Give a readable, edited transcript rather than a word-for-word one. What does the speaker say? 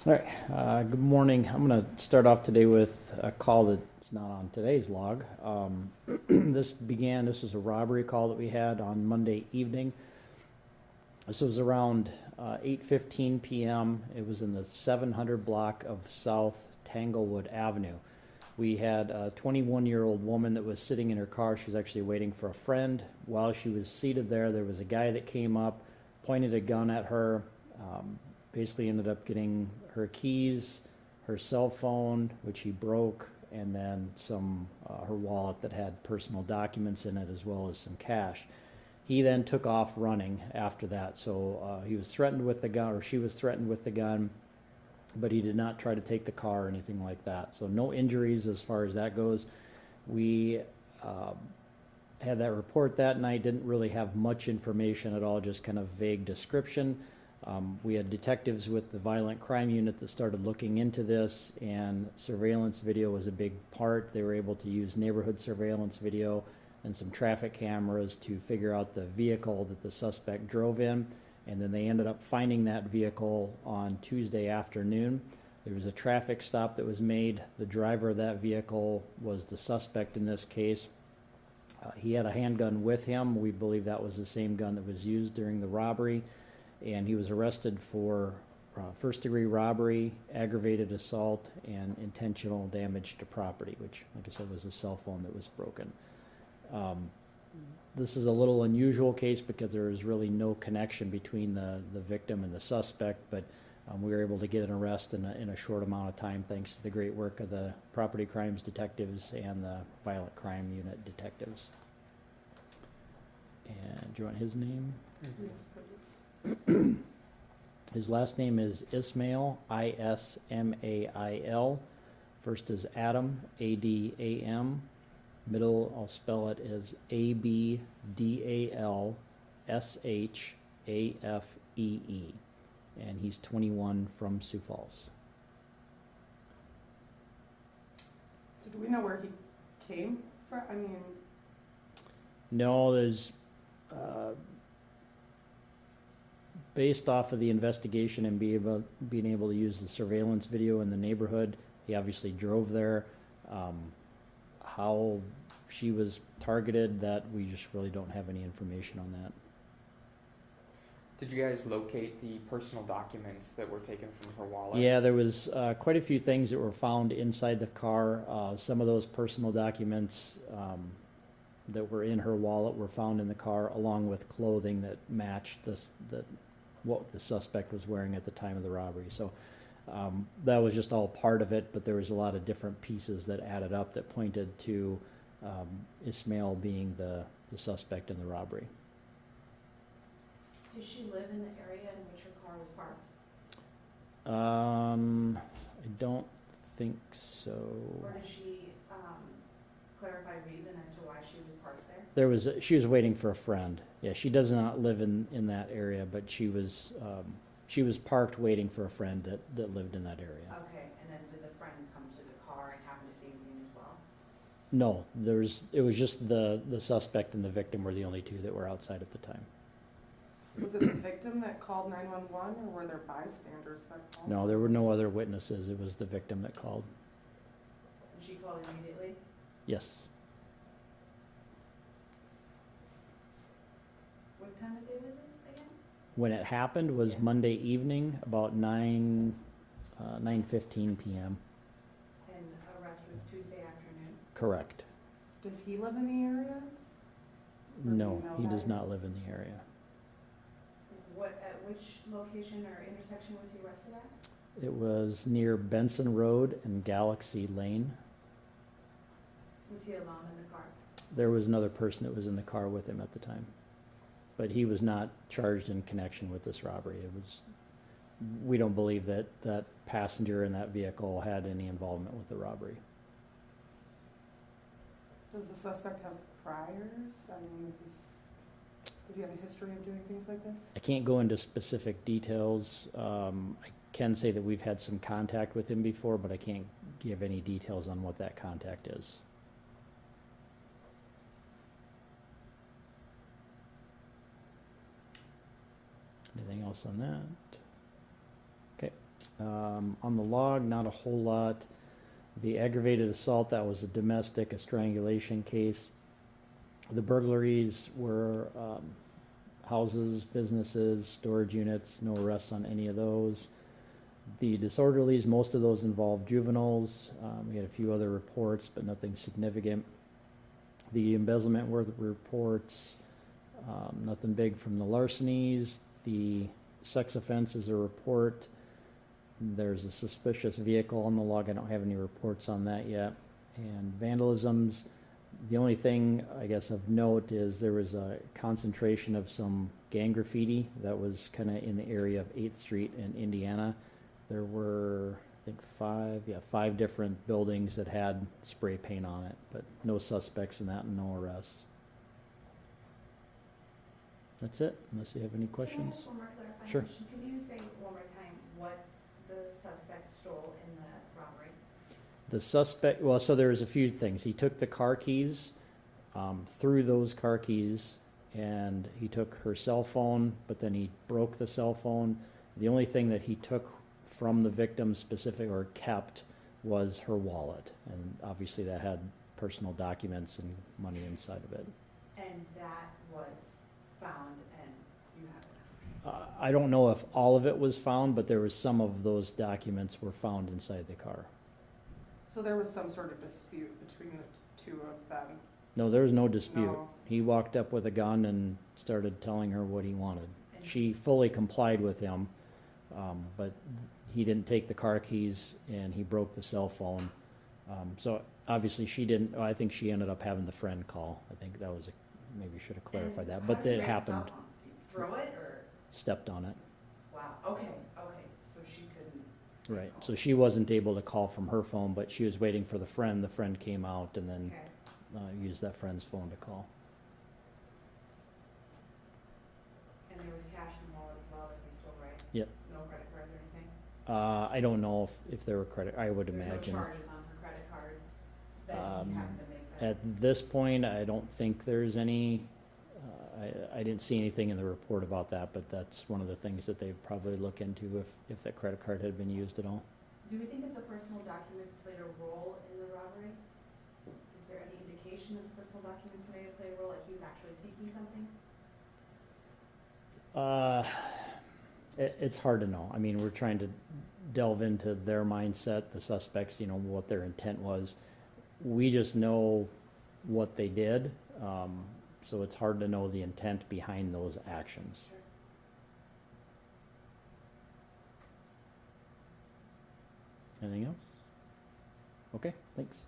All right, good morning. I'm going to start off today with a call that's not on today's log. This was a robbery call that we had on Monday evening. This was around 8:15 p.m. It was in the 700 block of South Tanglewood Avenue. We had a 21-year-old woman that was sitting in her car. She was actually waiting for a friend. While she was seated there was a guy that came up, pointed a gun at her, basically ended up getting her keys, her cell phone, which he broke, and then her wallet that had personal documents in it, as well as some cash. He then took off running after that. So he was threatened with the gun, or she was threatened with the gun, but he did not try to take the car or anything like that. So no injuries as far as that goes. We had that report that night, didn't really have much information at all, just kind of vague description. We had detectives with the violent crime unit that started looking into this, and surveillance video was a big part. They were able to use neighborhood surveillance video and some traffic cameras to figure out the vehicle that the suspect drove in, and then they ended up finding that vehicle on Tuesday afternoon. There was a traffic stop that was made. The driver of that vehicle was the suspect in this case. He had a handgun with him. We believe that was the same gun that was used during the robbery, and he was arrested for first-degree robbery, aggravated assault, and intentional damage to property, which, like I said, was a cell phone that was broken. This is a little unusual case because there is really no connection between the victim and the suspect, but we were able to get an arrest in a short amount of time thanks to the great work of the property crimes detectives and the violent crime unit detectives. And do you want his name? Yes, please. His last name is Ismail, Ismail. First is Adam, Adam. Middle, I'll spell it as Abdalshafee. And he's 21 from Sioux Falls. So do we know where he came from? I mean, No, there's, based off of the investigation and being able to use the surveillance video in the neighborhood, he obviously drove there. How she was targeted, that we just really don't have any information on that. Did you guys locate the personal documents that were taken from her wallet? Yeah, there was quite a few things that were found inside the car. Some of those personal documents that were in her wallet were found in the car, along with clothing that matched what the suspect was wearing at the time of the robbery. So that was just all part of it, but there was a lot of different pieces that added up that pointed to Ismail being the suspect in the robbery. Does she live in the area in which her car was parked? I don't think so. Or does she clarify reason as to why she was parked there? She was waiting for a friend. Yeah, she does not live in that area, but she was parked waiting for a friend that lived in that area. Okay, and then did the friend come to the car and happen to see anything as well? No, it was just the suspect and the victim were the only two that were outside at the time. was it the victim that called 911, or were there bystanders that called? No, there were no other witnesses. It was the victim that called. And she called immediately? Yes. What time of day was this again? When it happened was Yeah. Monday evening, about 9:15 p.m. And arrest was Tuesday afternoon? Correct. Does he live in the area? do No, you know he does that? not live in the area. At which location or intersection was he arrested at? It was near Benson Road and Galaxy Lane. Was he alone in the car? There was another person that was in the car with him at the time, but he was not charged in connection with this robbery. We don't believe that passenger in that vehicle had any involvement with the robbery. Does the suspect have priors? I mean, does he have a history of doing things like this? I can't go into specific details. I can say that we've had some contact with him before, but I can't give any details on what that contact is. Anything else on that? Okay. On the log, not a whole lot. The aggravated assault, that was a domestic, a strangulation case. The burglaries were houses, businesses, storage units, no arrests on any of those. The disorderlies, most of those involved juveniles. We had a few other reports, but nothing significant. The embezzlement were the reports, nothing big from the larcenies. The sex offense is a report. There's a suspicious vehicle on the log. I don't have any reports on that yet. And vandalisms, the only thing I guess of note is there was a concentration of some gang graffiti that was kind of in the area of 8th Street in Indiana. There were, I think, five different buildings that had spray paint on it, but no suspects in that and no arrests. That's it, unless you have any questions. Can I ask one more clarifying Sure. question? Can you say one more time what the suspect stole in the robbery? The suspect, well, so there was a few things. He took the car keys, threw those car keys, and he took her cell phone, but then he broke the cell phone. The only thing that he took from the victim specific or kept was her wallet. And obviously that had personal documents and money inside of it. And that was found and you have it? I don't know if all of it was found, but there was some of those documents were found inside the car. So there was some sort of dispute between the two of them? No, there was no dispute. No. He walked up with a gun and started telling her what he wanted. And She fully complied with him, but he didn't take the car keys and he broke the cell phone. So obviously she didn't, I think she ended up having the friend call. I think that was, maybe should have clarified that, but it happened, Throw it or? stepped on it. Wow, okay, so she couldn't. Right, so she wasn't able to call from her phone, but she was waiting for the friend. The friend came out and then Okay, used that friend's phone to call. and there was cash in the wallet as well that he stole, right? Yep. No credit cards or anything? I don't know if there were credit, I would There's imagine. no charges on her credit card that Um, he happened to make that? At this point, I don't think there's any, I didn't see anything in the report about that, but that's one of the things that they'd probably look into if that credit card had been used at all. Do we think that the personal documents played a role in the robbery? Is there any indication that the personal documents may have played a role, like he was actually seeking something? It's hard to know. I mean, we're trying to delve into their mindset, the suspects, what their intent was. We just know what they did, so it's hard to know the intent behind those actions. Sure. Anything else? Okay, thanks.